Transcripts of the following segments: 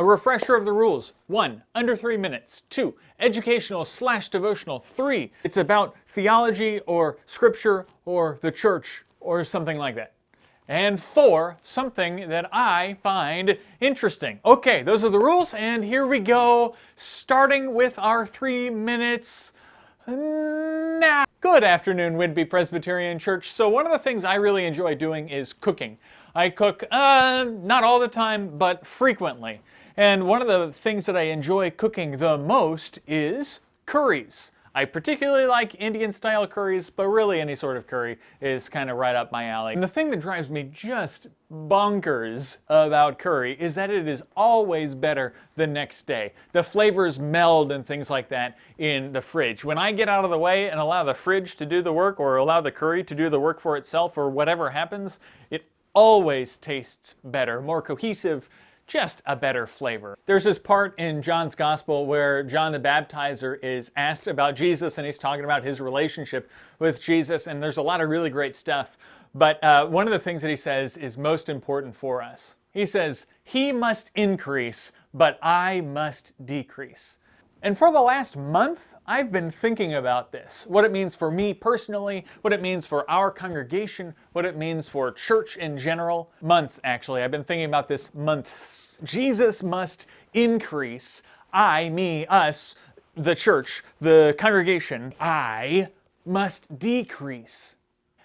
A refresher of the rules. 1. Under 3 minutes. 2. Educational/devotional. 3. It's about theology or scripture or the church or something like that. And 4. Something that I find interesting. Okay, those are the rules, and here we go, starting with our 3 minutes now. Good afternoon, Whidbey Presbyterian Church. So one of the things I really enjoy doing is cooking. I cook, not all the time, but frequently. And one of the things that I enjoy cooking the most is curries. I particularly like Indian-style curries, but really any sort of curry is kind of right up my alley. And the thing that drives me just bonkers about curry is that it is always better the next day. The flavors meld and things like that in the fridge. When I get out of the way and allow the fridge to do the work, or allow the curry to do the work for itself, or whatever happens, it always tastes better, more cohesive, just a better flavor. There's this part in John's Gospel where John the Baptizer is asked about Jesus, and he's talking about his relationship with Jesus, and there's a lot of really great stuff. But one of the things that he says is most important for us. He says, "He must increase, but I must decrease." And for the last month, I've been thinking about this. What it means for me personally, what it means for our congregation, what it means for church in general. Months, actually. I've been thinking about this months. Jesus must increase. I, me, us, the church, the congregation, I must decrease.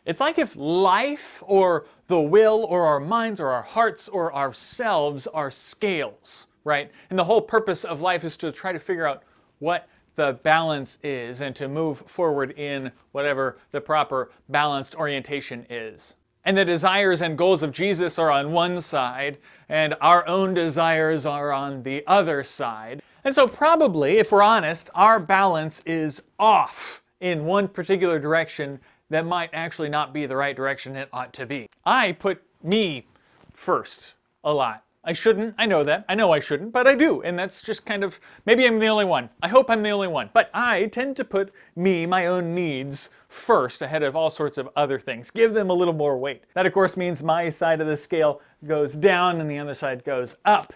It's like if life or the will or our minds or our hearts or ourselves are scales. Right? And the whole purpose of life is to try to figure out what the balance is and to move forward in whatever the proper balanced orientation is. And the desires and goals of Jesus are on one side, and our own desires are on the other side. And so probably, if we're honest, our balance is off in one particular direction that might actually not be the right direction it ought to be. I put me first a lot. I shouldn't, I know that. I know I shouldn't, but I do. And that's just kind of, maybe I'm the only one. I hope I'm the only one. But I tend to put me, my own needs, first ahead of all sorts of other things. Give them a little more weight. That, of course, means my side of the scale goes down and the other side goes up.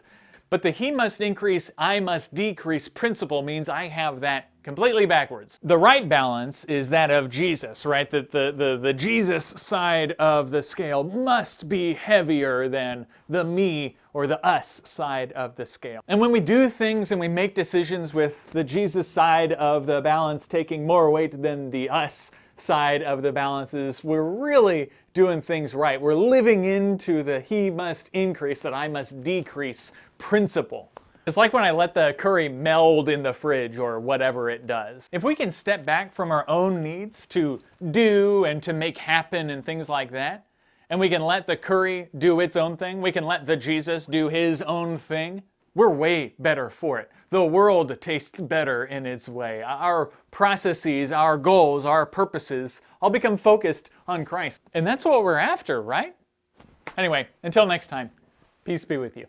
But the he must increase, I must decrease principle means I have that completely backwards. The right balance is that of Jesus, right? That the Jesus side of the scale must be heavier than the me or the us side of the scale. And when we do things and we make decisions with the Jesus side of the balance taking more weight than the us side of the balances, we're really doing things right. We're living into the he must increase, that I must decrease principle. It's like when I let the curry meld in the fridge or whatever it does. If we can step back from our own needs to do and to make happen and things like that, and we can let the curry do its own thing, we can let the Jesus do his own thing, we're way better for it. The world tastes better in its way. Our processes, our goals, our purposes all become focused on Christ. And that's what we're after, right? Anyway, until next time, peace be with you.